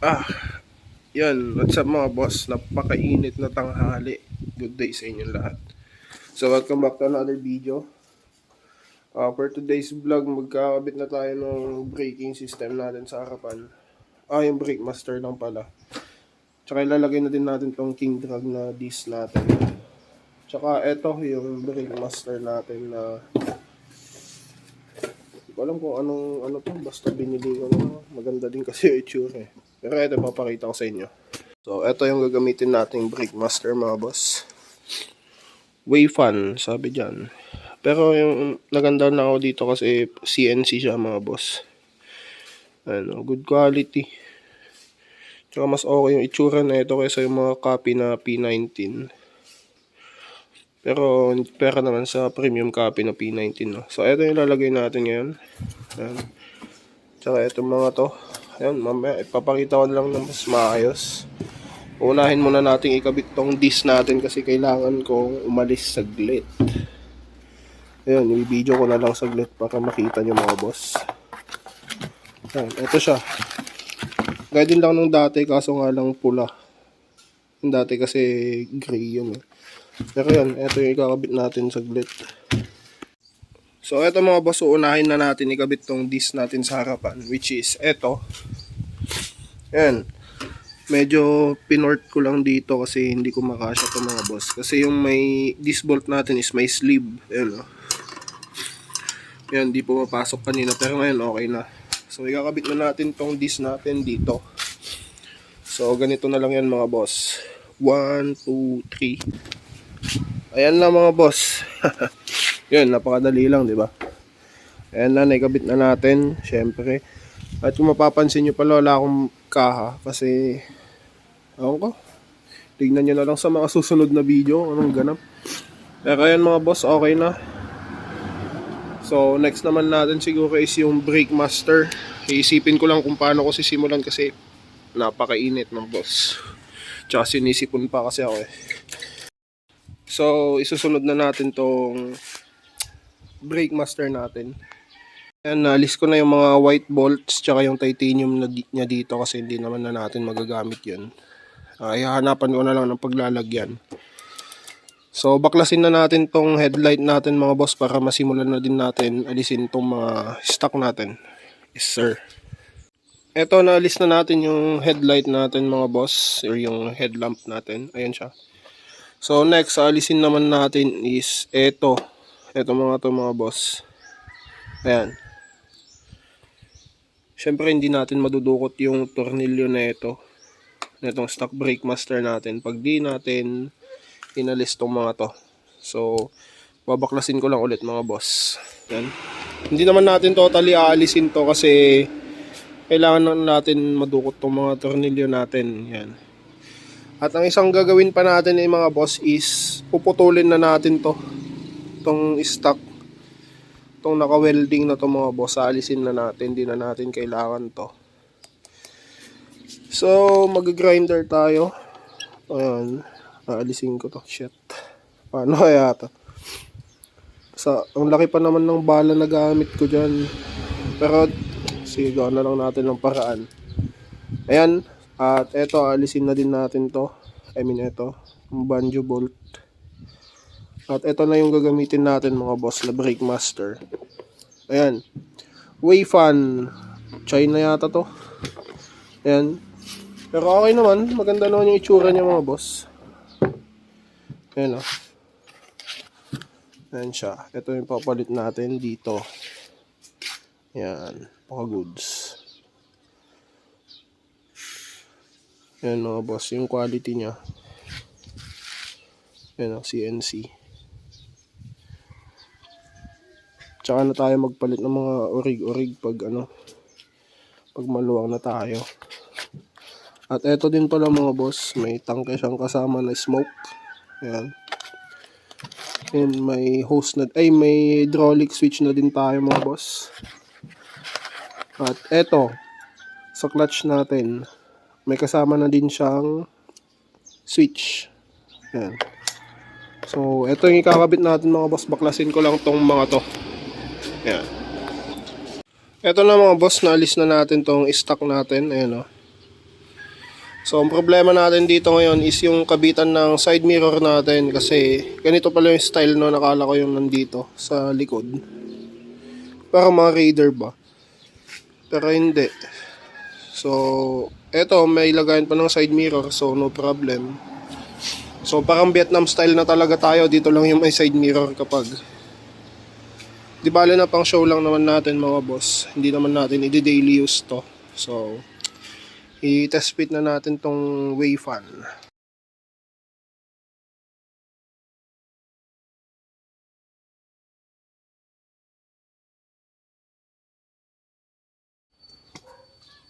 Ah, Yan. What's up mga boss? Napakainit na tanghali. Good day sa inyong lahat. So, welcome back to another video. For today's vlog, magkakabit na tayo ng braking system natin sa harapan. Yung brake master lang pala. Tsaka ilalagay na din natin tong king drag na disc natin. Tsaka eto yung brake master natin na hindi ko alam kung ano to. Basta binili ko na. Maganda din kasi yung itsura eh. Pero ito papakita ko sa inyo. So, ito yung gagamitin nating brake master mga boss. Way fun, sabi dyan. Pero yung naganda na ako dito kasi CNC siya mga boss. Good quality. Tsaka mas okay yung itsura na ito kaysa yung mga copy na P19. Pero pera naman sa premium copy na P19. No? So, ito yung lalagay natin ngayon. Ayan. Tsaka itong mga to. Ayan, mamaya ipapakita ko lang ng mas maayos. Unahin muna natin ikabit tong disc natin kasi kailangan kong umalis saglit. Ayan, i-video ko na lang saglit para makita nyo mga boss. Ayan, ito siya. Gaya din lang nung dati kaso nga lang pula. Yung dati kasi gray yun eh. Pero yan, ito yung ikakabit natin saglit. So ito mga boss, unahin na natin ikabit tong disc natin sa harapan, which is ito. Ayan. Medyo pinort ko lang dito kasi hindi ko makasya ito mga boss. Kasi yung may disc bolt natin is may sleeve. Ayan o. Ayan, di po mapasok kanina pero ngayon okay na. So ikakabit na natin tong disc natin dito. So ganito na lang yan mga boss. 1, 2, 3. Ayan na mga boss. Yun, napakadali lang, di ba? Ayan na, naikabit na natin, syempre. At kung mapapansin nyo pala, wala akong kaha kasi, ewan ko, tignan nyo na lang sa mga susunod na video, anong ganap. Pero ayan mga boss, okay na. So, next naman natin siguro is yung brake master. Iisipin ko lang kung paano ko sisimulan kasi napakainit ng boss. Tsaka sinisipon pa kasi ako eh. So, isusunod na natin tong brake master natin. Ayan, naalis ko na yung mga white bolts tsaka yung titanium niya dito kasi hindi naman na natin magagamit yun. Ihahanapan ko na lang ng paglalagyan. So, baklasin na natin tong headlight natin mga boss para masimulan na din natin alisin tong mga stock natin. Yes sir. Eto, naalis na natin yung headlight natin mga boss, or yung headlamp natin. Ayan siya. So, next, alisin naman natin is eto. Eto mga boss. Ayan. Siyempre, hindi natin madudukot yung tornilyo na ito. Itong stock brake master natin. Pag di natin inalis tong mga to. So, babaklasin ko lang ulit mga boss. Ayan. Hindi naman natin totally aalisin to kasi kailangan natin madukot tong mga tornilyo natin. Ayan. At ang isang gagawin pa natin ay mga boss is puputulin na natin to. Itong stock, itong naka-welding na to mga boss, alisin na natin, hindi na natin kailangan to. So, mag-grinder tayo. Ayan, aalisin ko to. Shit. Paano kaya to? Ang laki pa naman ng bala na gamit ko dyan. Pero, sige, gawin na lang natin ng paraan. Ayan, at eto, alisin na din natin to. I mean, eto, yung banjo bolt. At ito na yung gagamitin natin mga boss na brake master. Ayan. Way fun. China yata to. Ayan. Pero okay naman. Maganda naman yung itsura niya mga boss. Ayan o. Ayan siya. Ito yung papalit natin dito. Ayan. Paka goods. Ayan mga boss. Yung quality niya. Ayan o. CNC. Tsaka na tayo magpalit ng mga orig-orig pag maluwang na tayo. At eto din pala mga boss, may tangke siyang kasama na smoke. Ayan. And may may hydraulic switch na din tayo mga boss. At eto, sa clutch natin, may kasama na din siyang switch. Ayan. So, eto yung ikakabit natin mga boss, baklasin ko lang tong mga to. Ayan. Ito na mga boss, naalis na natin tong stock natin. Ayan o. So, ang problema natin dito ngayon is yung kabitan ng side mirror natin kasi ganito pala yung style no, nakala ko yung nandito sa likod. Para mga Raider ba? Pero hindi. So, eto may lagayan pa ng side mirror so no problem. So, parang Vietnam style na talaga tayo. Dito lang yung may side mirror kapag di bale na pang show lang naman natin mga boss. Hindi naman natin i-daily use to. So, i-test fit na natin tong wave fan.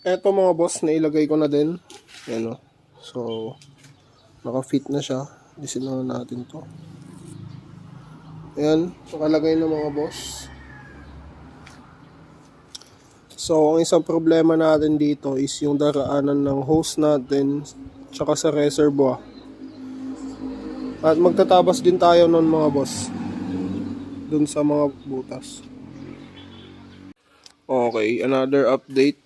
Eto mga boss, nailagay ko na din. Yan o. So, naka-fit na siya. Disin na natin to. Ayan, nakalagay na mga boss. So, ang isang problema natin dito is yung daraanan ng hose natin tsaka sa reservoir. At magtatabas din tayo nun mga boss. Dun sa mga butas. Okay, another update.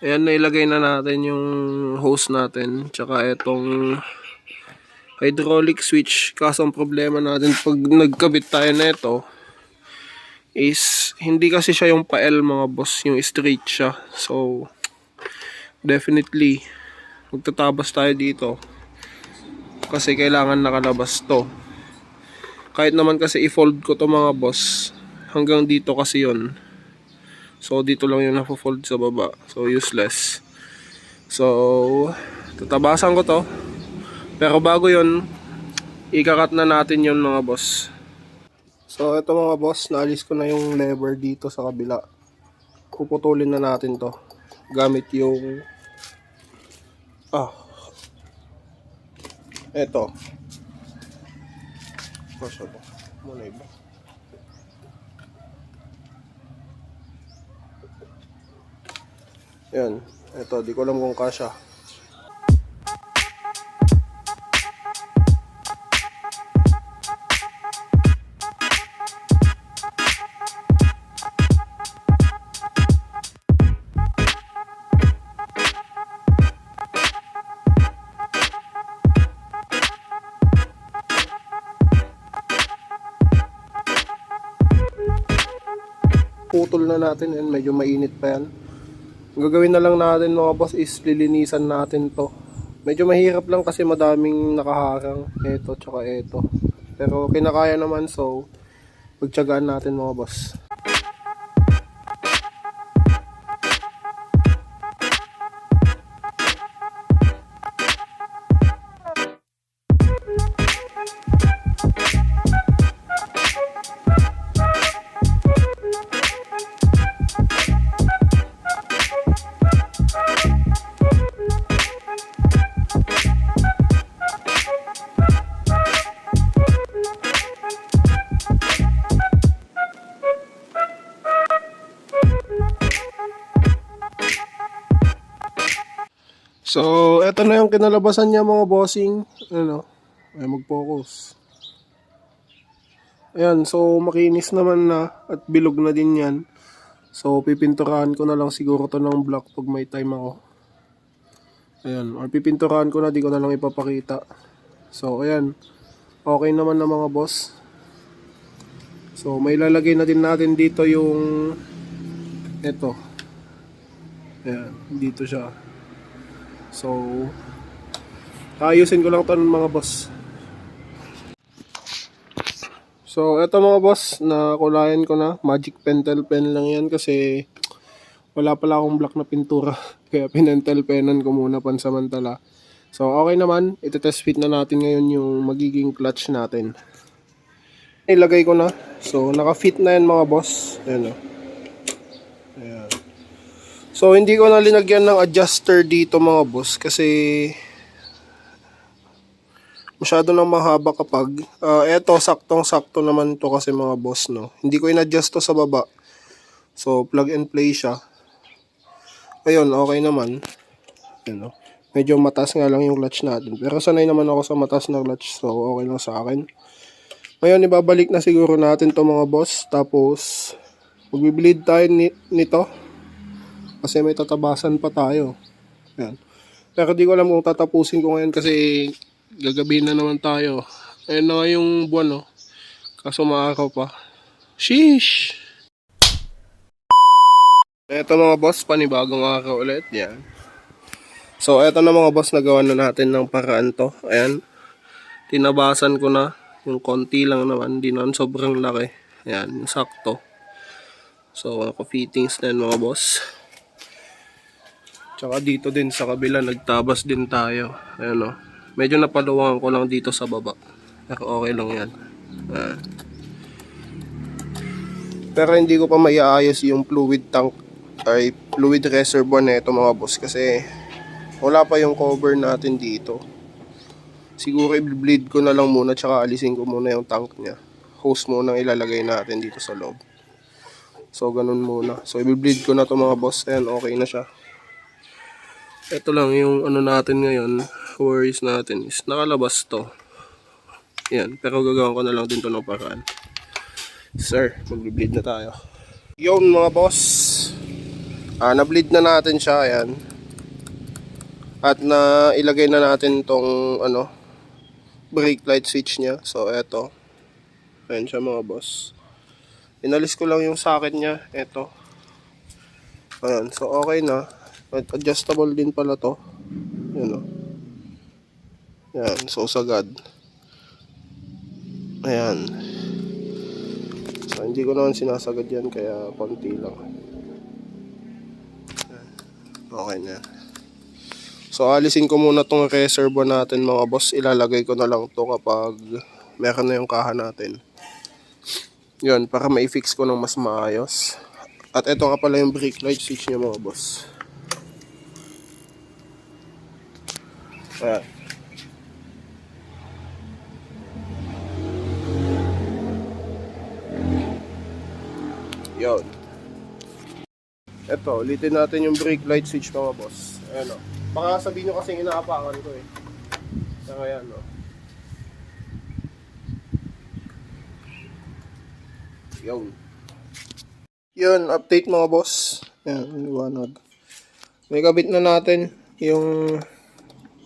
Ayan, nailagay na natin yung hose natin tsaka itong hydraulic switch. Kaso ang problema natin pag nagkabit tayo na ito is hindi kasi siya yung pa-L mga boss, yung straight siya. So definitely magtatabas tayo dito kasi kailangan nakalabas to. Kahit naman kasi i-fold ko to mga boss, hanggang dito kasi yon. So dito lang yung na-fold sa baba. So useless. So tatabasan ko to. Pero bago yon, ikakat na natin yon mga boss. So ito mga boss, naalis ko na yung lever dito sa kabila. Puputulin na natin to gamit yung eto. Kasya to. Muna iba. Yan. Eto, di ko alam kung kasya. Putol na natin yan, medyo mainit pa yan. Ang gagawin na lang natin mga boss is lilinisan natin to. Medyo mahirap lang kasi madaming nakaharang, eto tsaka eto. Pero kinakaya naman, so pagtiyagaan natin mga boss. So, eto na yung kinalabasan niya mga bossing. Ano? Ay, mag-focus. Ayan, so makinis naman na at bilog na din yan. So, pipinturahan ko na lang siguro to ng black pag may time ako. Ayan, or pipinturahan ko na, di ko na lang ipapakita. So, ayan. Okay naman na mga boss. So, may lalagay na din natin dito yung eto. Ayan, dito siya. So, ayusin ko lang ito mga boss. So, eto mga boss, nakulayan ko na. Magic pentel pen lang yan kasi wala pala akong black na pintura. Kaya pinentel penan ko muna pansamantala. So, okay naman. Ito-test fit na natin ngayon yung magiging clutch natin. Ilagay ko na. So, naka-fit na yan mga boss. Ayan o. Ayan. So, hindi ko na linagyan ng adjuster dito mga boss kasi masyado nang mahaba kapag eto, saktong-sakto naman to kasi mga boss, no. Hindi ko in-adjust to sa baba. So, plug and play siya. Ayun, okay naman. Ayan, no. Medyo mataas nga lang yung clutch natin. Pero sanay naman ako sa mataas na clutch. So, okay lang sa akin. Ngayon, ibabalik na siguro natin to mga boss. Tapos, magbibleed tayo nito. Kasi may tatabasan pa tayo. Ayan. Pero di ko alam kung tatapusin ko ngayon kasi gagabihin na naman tayo. Ayun na nga yung buwan, no? Kaso maakaw pa. Sheesh! Eto mga boss, panibagong araw ulit. Yan. So, eto na mga boss, nagawa na natin ng paraan to. Ayan. Tinabasan ko na. Yung konti lang naman. Di naman sobrang laki. Ayan, sakto. So, naka-fittings na yan mga boss. Tsaka dito din sa kabila, nagtabas din tayo. Ayan o. Medyo napaluwangan ko lang dito sa baba. Pero okay lang yan. Ayan. Pero hindi ko pa maiaayos yung fluid tank ay fluid reservoir na ito mga boss kasi wala pa yung cover natin dito. Siguro i-bleed ko na lang muna tsaka alisin ko muna yung tank nya. Hose muna ilalagay natin dito sa loob. So ganun muna. So i-bleed ko na to mga boss. Ayan, okay na siya. Ito lang yung ano natin ngayon, worries natin is nakalabas to. Ayan, pero gagawin ko na lang din to ng paraan. Sir, mag-bleed na tayo. Yun mga boss. Na-bleed na natin siya, ayan. At na ilagay na natin tong ano, brake light switch niya. So eto. Ayan siya mga boss. Inalis ko lang yung socket niya, eto. Ayan, so okay na. Adjustable din pala to. Ayan o. Ayan, so sagad. Ayan. So hindi ko naman sinasagad yan kaya konti lang. Okay na. So alisin ko muna tong reservoir natin mga boss. Ilalagay ko na lang to kapag meron na yung kaha natin. Yun, para ma-fix ko ng mas maayos. At ito nga pala yung brake light switch niya mga boss. Ayan. Yun. Ito, ulitin natin yung brake light switch mga boss. Ayan o. Baka sabihin nyo kasing inaapakan ko eh. Pero ayan o. Yun. Yun, update mga boss. Ayan, liwanag. May kabit na natin yung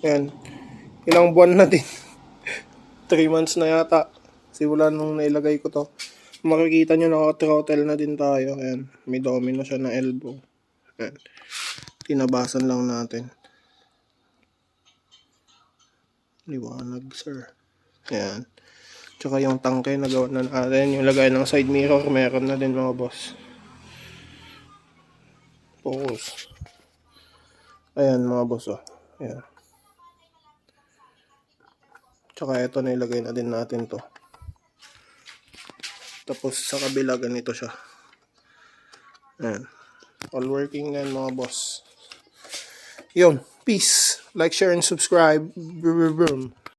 ayan. Ilang buwan na din. 3 months na yata. Simula nung nailagay ko to. Makikita nyo naka-throttle na din tayo. Ayan. May domino siya na elbow. Ayan. Tinabasan lang natin. Liwanag sir. Ayan. Tsaka yung tangke nagawa na natin. Yung lagay ng side mirror meron na din mga boss. Focus. Ayan mga boss oh. Ayan. Tsaka ito na ilagay na din natin to. Tapos sa kabila ganito siya. Ayan. All working na yan mga boss. Yun. Peace. Like, share, and subscribe. Boom.